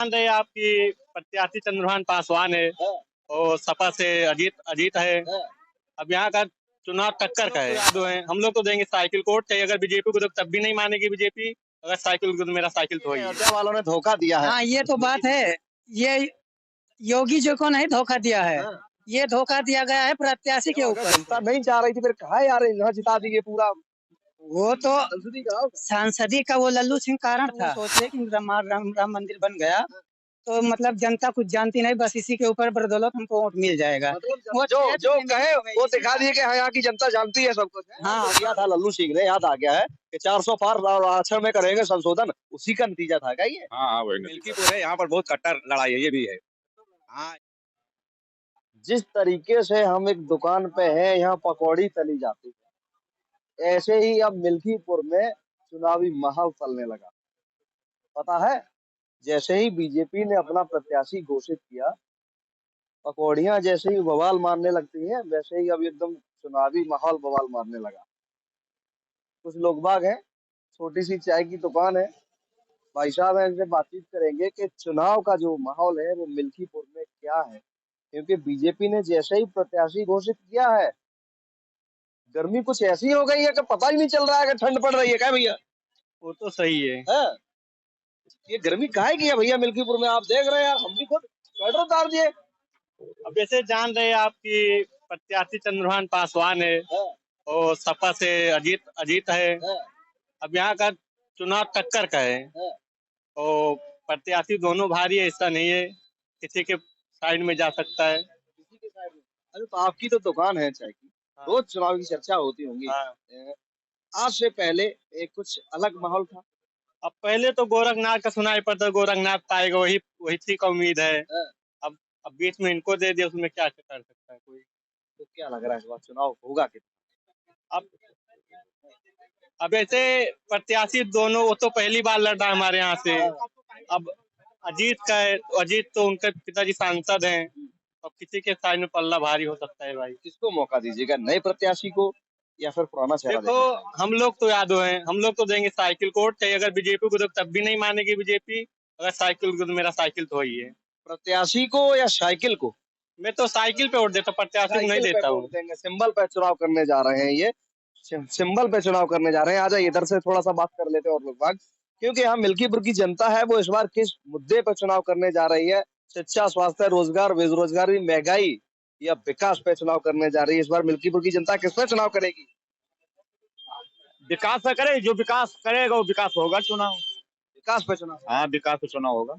जान रहे आपकी प्रत्याशी चंद्रभान पासवान है और सपा से अजीत अजीत है। अब यहाँ का चुनाव टक्कर का है। यादव है, हम लोग तो देंगे साइकिल को, चाहे अगर बीजेपी को तो तब भी नहीं मानेगी बीजेपी। अगर साइकिल को तो मेरा साइकिल तो ही है। अयोध्या वालों ने धोखा दिया है। हाँ, ये तो बात है। ये योगी जी को नहीं धोखा दिया है, ये धोखा दिया गया है प्रत्याशी के ऊपर। जनता नहीं चाह रही थी, फिर कहा यार यहाँ जिता दिए पूरा। वो तो संसदीय का सांसदी का वो लल्लू सिंह कारण था। सोचे कि राम मंदिर बन गया तो मतलब जनता कुछ जानती नहीं, बस इसी के ऊपर बदौलत हमको वोट मिल जाएगा। वो जो कहे वो दिखा दिए कि हाँ यहाँ की जनता जानती है सब कुछ। हाँ, दिया था लल्लू सिंह ने, याद आ गया है कि 400 पार आरक्षण में करेंगे संशोधन, उसी का नतीजा था क्या ये? हाँ वही मिल्कीपुर है, यहाँ पर बहुत कट्टर लड़ाई है, ये भी है। हाँ, जिस तरीके से हम एक दुकान पे हैं, यहाँ पकौड़ी तली जाती है, ऐसे ही अब मिल्कीपुर में चुनावी माहौल चलने लगा। पता है, जैसे ही बीजेपी ने अपना प्रत्याशी घोषित किया, पकौड़ियां जैसे ही बवाल मारने लगती हैं, वैसे ही अब एकदम चुनावी माहौल बवाल मारने लगा। कुछ लोग बाग हैं, छोटी सी चाय की दुकान है, भाई साहब हैं, इनसे बातचीत करेंगे कि चुनाव का जो माहौल है वो मिल्कीपुर में क्या है, क्योंकि बीजेपी ने जैसे ही प्रत्याशी घोषित किया है, गर्मी कुछ ऐसी हो गई है कि पता ही नहीं चल रहा है कि ठंड पड़ रही है क्या भैया? वो तो सही है। ये गर्मी काहे की है भैया मिल्कीपुर में? आप देख रहे हैं यार, हम भी खुद स्वेटर उतार दिए। अब जैसे जान रहे आपकी प्रत्याशी चंद्रभान पासवान है और सपा से अजीत अजीत है। अब यहाँ का चुनाव टक्कर का है और प्रत्याशी दोनों भारी है, ऐसा नहीं है किसी के साइड में जा सकता है। किसी के साइड में। अरे तो आपकी तो दुकान है चाय की, रोज चुनाव की चर्चा होती होंगी। आज से पहले एक कुछ अलग माहौल था। अब पहले तो गोरखनाथ का सुनाई पड़ता, गोरखनाथ पाएगा, वही वही ठीक उम्मीद है। अब बीच में इनको दे दिया, उसमें क्या कर सकता है कोई। तो क्या लग रहा है इस बार चुनाव होगा कितना? अब ऐसे प्रत्याशी दोनों, वो तो पहली बार लड़ रहा है हमारे यहाँ से। अब अजीत का है, अजीत तो उनके पिताजी सांसद हैं। अब किसी के साइड में पल्ला भारी हो सकता है भाई। किसको मौका दीजिएगा, नए प्रत्याशी को या फिर पुराना चेहरा? देखो, हम लोग तो यादव हैं, हम लोग तो देंगे साइकिल को, चाहे अगर बीजेपी को तो तब भी नहीं मानेगी बीजेपी। अगर साइकिल को तो मेरा साइकिल तो ही है। प्रत्याशी को या साइकिल को? मैं तो साइकिल पे वोट देता, प्रत्याशी को नहीं देता हूँ। सिंबल पे चुनाव करने जा रहे हैं, ये सिंबल पे चुनाव करने जा रहे हैं। आ जाइए, इधर से थोड़ा सा बात कर लेते हैं और लोग बाग, क्योंकि यहाँ मिल्कीपुर की जनता है वो इस बार किस मुद्दे पर चुनाव करने जा रही है। शिक्षा, स्वास्थ्य, रोजगार, बेरोजगारी, महंगाई या विकास पे चुनाव करने जा रही है। इस बार मिल्कीपुर की जनता किस पे चुनाव करेगी? विकास से करे, जो विकास करेगा वो विकास होगा। चुनाव विकास पे चुनाव। हाँ, विकास पे चुनाव होगा।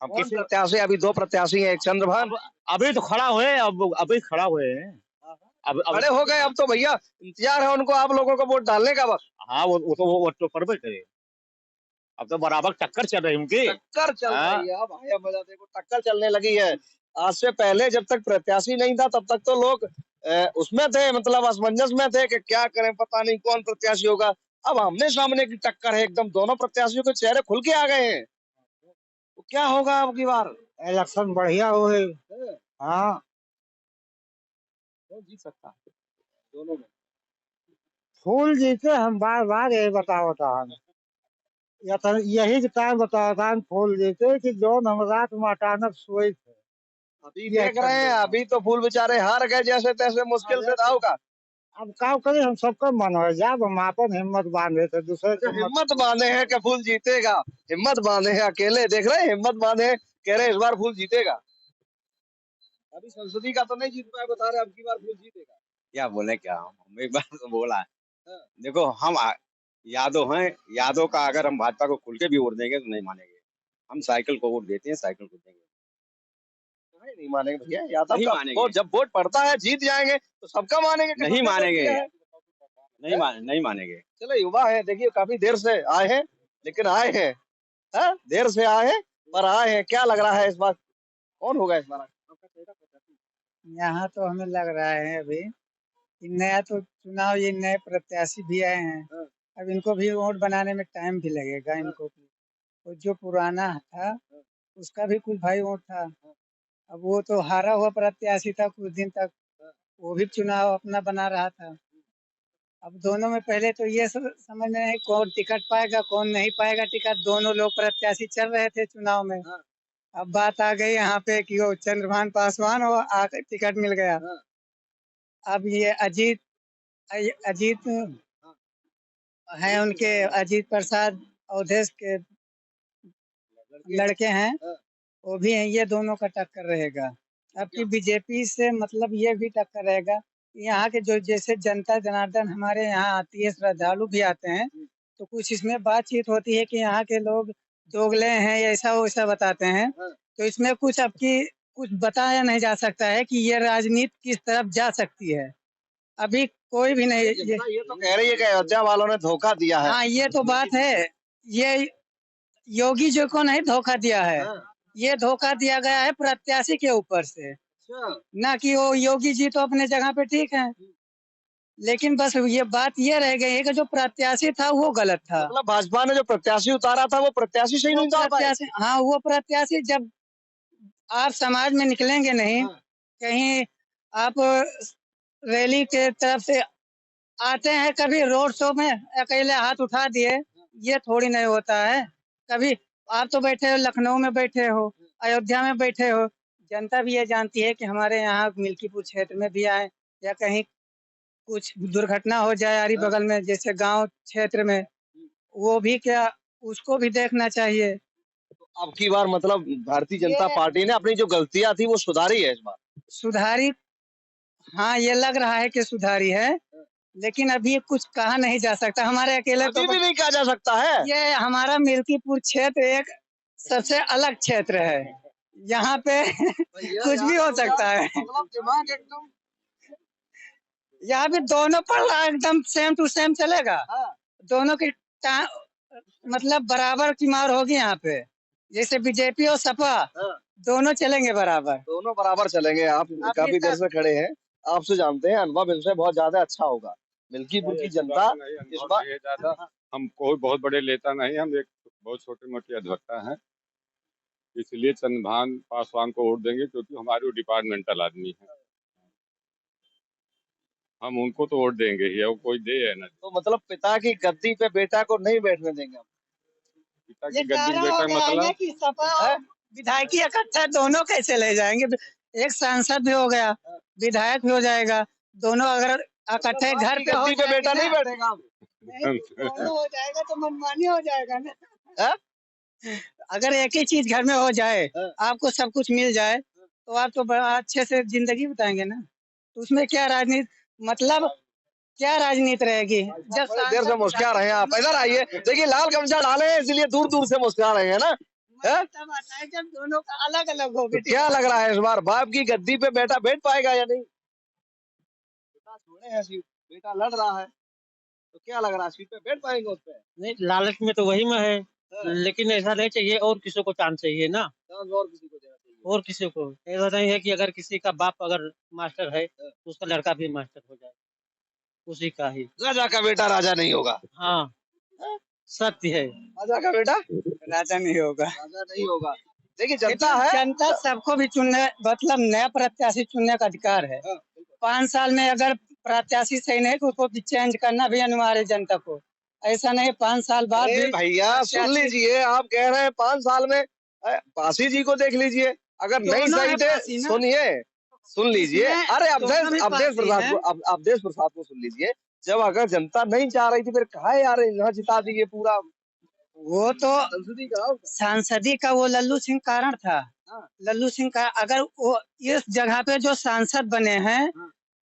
हम किसी प्रत्याशी, अभी दो प्रत्याशी हैं, एक चंद्रभान। अभी तो खड़ा हुए, अब अभी खड़ा हुए हैं। अब खड़े हो गए, अब तो भैया इंतजार है उनको आप लोगों को वोट डालने का बस। हाँ, वो तो करबे करे। अब तो बराबर टक्कर चल रही है उनकी। टक्कर चल रही है। अब आया मजा, देखो टक्कर चलने लगी है। आज से पहले जब तक प्रत्याशी नहीं था तब तक तो लोग उसमें थे, मतलब असमंजस में थे कि क्या करें, पता नहीं कौन प्रत्याशी होगा। अब आमने सामने की टक्कर है एकदम, दोनों प्रत्याशियों के चेहरे खुल के आ गए हैं। तो क्या होगा अब की बार? इलेक्शन बढ़िया हो है। हाँ, कौन जीत सकता है दोनों में? फूल जीते, हम बार बार यही बताओ था हम, या तो यही टाइम बताओ था हम, फूल जीते कि जो हम रात में अचानक सोए थे। अभी देख रहे हैं, अभी तो फूल बेचारे हार गए जैसे तैसे, मुश्किल से था होगा। अब क्या करें, हम सबका मन हो जब हम अपन हिम्मत बांधे थे दूसरे के हिम्मत बांधे हैं कि फूल जीतेगा, हिम्मत बांधे हैं अकेले, देख रहे हैं हिम्मत बांधे हैं, कह रहे हैं इस बार फूल जीतेगा। अभी संसदीय का तो नहीं जीत पाए, बता रहे अब की बार फूल जीतेगा। क्या बोले, क्या हम एक बार तो बोला है। देखो, हम यादव हैं, यादव का अगर हम भाजपा को खुल के भी वोट देंगे तो नहीं मानेंगे। हम साइकिल को वोट देते हैं, साइकिल को देंगे। नहीं मानेंगे भैया, यादव नहीं का मानेंगे। वोट, जब वोट पड़ता है जीत जाएंगे तो सबका मानेंगे कि नहीं सबने मानेंगे। वोट दिया है? नहीं मानेंगे। चलो, युवा है, देखिए काफी देर से आए हैं, लेकिन आए हैं। देर से आए हैं पर आए हैं। क्या लग रहा है इस बार कौन होगा इस बार? यहाँ तो हमें लग रहा है अभी कि नया तो चुनाव, ये नए प्रत्याशी भी आए हैं, अब इनको भी वोट बनाने में टाइम भी लगेगा इनको भी। और जो पुराना था उसका भी कुछ भाई वोट था, अब वो तो हारा हुआ प्रत्याशी था कुछ दिन तक, वो भी चुनाव अपना बना रहा था। अब दोनों में पहले तो ये समझ में नहीं कौन टिकट पाएगा कौन नहीं पाएगा टिकट। दोनों लोग प्रत्याशी चल रहे थे चुनाव में। अब बात आ गई यहाँ पे कि वो चंद्रभान पासवान और आकर टिकट मिल गया। अब ये अजीत है, उनके अजीत प्रसाद अवधेश के लड़के हैं, वो भी हैं। ये दोनों का टक्कर रहेगा। अब की बीजेपी से मतलब ये भी टक्कर रहेगा। यहाँ के जो जैसे जनता जनार्दन हमारे यहाँ आती है, श्रद्धालु भी आते हैं, तो कुछ इसमें बातचीत होती है कि यहाँ के लोग दोगले हैं, ऐसा वैसा बताते हैं। तो इसमें कुछ अब की कुछ बताया नहीं जा सकता है कि ये राजनीति किस तरफ जा सकती है। अभी कोई भी नहीं। ये तो कह रही है कि अयोध्या वालों ने धोखा दिया है। हाँ, ये तो बात है। ये योगी जी को नहीं धोखा दिया है, ये धोखा दिया गया है प्रत्याशी के ऊपर से। ना कि वो योगी जी तो अपने जगह पे ठीक है, लेकिन बस ये बात ये रह गई है कि जो प्रत्याशी था वो गलत था। मतलब भाजपा ने जो प्रत्याशी उतारा था वो प्रत्याशी सही नहीं उतार पाए। हाँ, वो प्रत्याशी जब आप समाज में निकलेंगे नहीं, कहीं आप रैली के तरफ से आते हैं, कभी रोड शो में अकेले हाथ उठा दिए, ये थोड़ी नहीं होता है। कभी आप तो बैठे हो लखनऊ में, बैठे हो अयोध्या में, बैठे हो। जनता भी ये जानती है कि हमारे यहाँ मिल्कीपुर क्षेत्र में भी आए या कहीं कुछ दुर्घटना हो जाए आरी बगल में, जैसे गांव क्षेत्र में, वो भी क्या उसको भी देखना चाहिए। अब की बार मतलब भारतीय जनता पार्टी ने अपनी जो गलतियां थी वो सुधारी है इस बार। सुधारी, हाँ, ये लग रहा है कि सुधारी है, लेकिन अभी कुछ कहा नहीं जा सकता। हमारे अकेले तो भी नहीं कहा जा सकता है। ये हमारा मिल्कीपुर क्षेत्र एक सबसे अलग क्षेत्र है, यहाँ पे कुछ भी हो सकता है। दिमाग एकदम यहाँ पे दोनों पर एकदम सेम टू सेम चलेगा। दोनों की मतलब बराबर की मार होगी यहाँ पे। जैसे बीजेपी और सपा दोनों चलेंगे बराबर। दोनों बराबर चलेंगे। आप काफी देर से खड़े हैं, आपसे जानते हैं अनुभव इनसे बहुत ज्यादा अच्छा होगा। मिल्कीपुर की जनता इस बार ज्यादा, हम कोई बहुत बड़े नेता नहीं, हम एक बहुत छोटे मोटे अध्यक्ता हैं, इसलिए चंद्रभान पासवान को वोट देंगे क्योंकि हमारे वो डिपार्टमेंटल आदमी है। हम उनको तो वोट देंगे ही, वो कोई दे या ना। तो मतलब पिता की गद्दी पे बेटा को नहीं बैठने देंगे हम। पिता की गद्दी पे बेटा मतलब कि सपा और विधायक इकट्ठा दोनों कैसे ले जाएंगे? एक सांसद भी हो गया, विधायक भी हो जाएगा, दोनों अगर इकट्ठे घर पे गद्दी पे बेटा नहीं बैठेगा। दोनों हो जाएगा तो मनमानी हो जाएगा ना। अगर एक ही चीज घर में हो जाए, आपको सब कुछ मिल जाए, तो आप तो बड़ा अच्छे से जिंदगी बिताएंगे ना। तो उसमें क्या राजनीति, मतलब क्या राजनीति रहेगी? जब देर से मुस्कुरा रहे हैं आप, इधर आइए। देखिए लाल गमछा डाले हैं इसलिए दूर दूर से मुस्कुरा रहे हैं ना। तब आता है जब दोनों का अलग अलग हो। तो क्या लग रहा है इस बार बाप की गद्दी पे बेटा बैठ पाएगा या नहीं? बेटा छोड़े हैं सीट, बेटा लड़ रहा है, तो क्या लग रहा है सीट पे बैठ पाएंगे? उस पे नहीं, लालच में तो वही में है, लेकिन ऐसा नहीं चाहिए। और किसी को चांस चाहिए ना, और किसी को देना चाहिए। और किसी को ऐसा नहीं है कि अगर किसी का बाप अगर मास्टर है तो उसका लड़का भी मास्टर हो जाए, उसी का ही। राजा का बेटा राजा नहीं होगा। हाँ, सत्य है। राजा का बेटा राजा नहीं होगा। राजा नहीं होगा। देखिए जनता है, जनता सबको भी चुनने, मतलब नया प्रत्याशी चुनने का अधिकार है। 5 साल में अगर प्रत्याशी सही नहीं तो उसको चेंज करना भी अनिवार्य है जनता को। ऐसा नहीं 5 साल बाद भी। भैया सुन लीजिए, आप कह रहे हैं 5 साल में। पासी जी को देख लीजिए, अगर नहीं सही थे, सुनिए सुन लीजिए। अरे अवधेश प्रसाद को सुन लीजिए। जब अगर जनता नहीं चाह रही थी फिर कहा यार यहाँ जिता दिए पूरा। वो तो सांसदी का वो लल्लू सिंह कारण था। लल्लू सिंह का अगर वो इस जगह पे जो सांसद बने हैं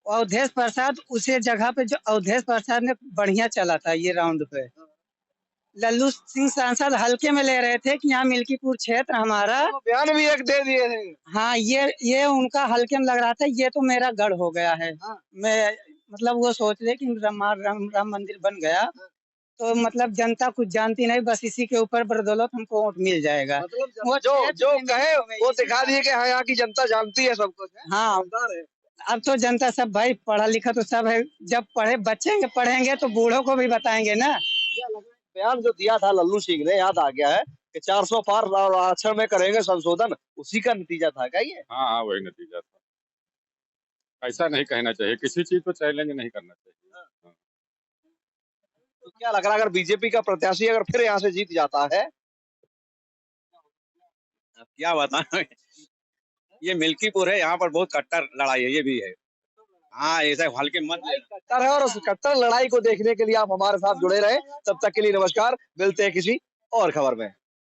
अवधेश प्रसाद, उसी जगह पे जो अवधेश प्रसाद ने बढ़िया चला था ये राउंड पे। लल्लू सिंह सांसद हल्के में ले रहे थे कि यहाँ मिल्कीपुर क्षेत्र हमारा, बयान भी एक दे दिए थे। हाँ, ये उनका हल्के में लग रहा था, ये तो मेरा गढ़ हो गया है। मैं मतलब वो सोच ले कि राम मंदिर बन गया तो मतलब जनता कुछ जानती नहीं, बस इसी के ऊपर बदौलत हमको वोट मिल जाएगा। मतलब वो जो कहे वो दिखा दिए कि हाँ यहाँ की जनता जानती है सब कुछ। हाँ, अब तो जनता सब भाई पढ़ा लिखा तो सब है, जब पढ़ेंगे तो बूढ़ों को भी बताएंगे ना। बयान जो दिया था लल्लू सिंह ने, याद आ गया है कि 400 पार आरक्षण में करेंगे संशोधन, उसी का नतीजा था क्या ये? हाँ, वही नतीजा था। ऐसा नहीं कहना चाहिए, किसी चीज को चैलेंज नहीं करना चाहिए। तो क्या लग रहा है अगर बीजेपी का प्रत्याशी अगर फिर यहाँ से जीत जाता है? अब क्या बताएं, ये मिल्कीपुर है, यहाँ पर बहुत कट्टर लड़ाई है, ये भी है। हाँ, ऐसा हल्के मत कट्टर है और उस कट्टर लड़ाई को देखने के लिए आप हमारे साथ जुड़े रहे। तब तक के लिए नमस्कार, मिलते हैं किसी और खबर में।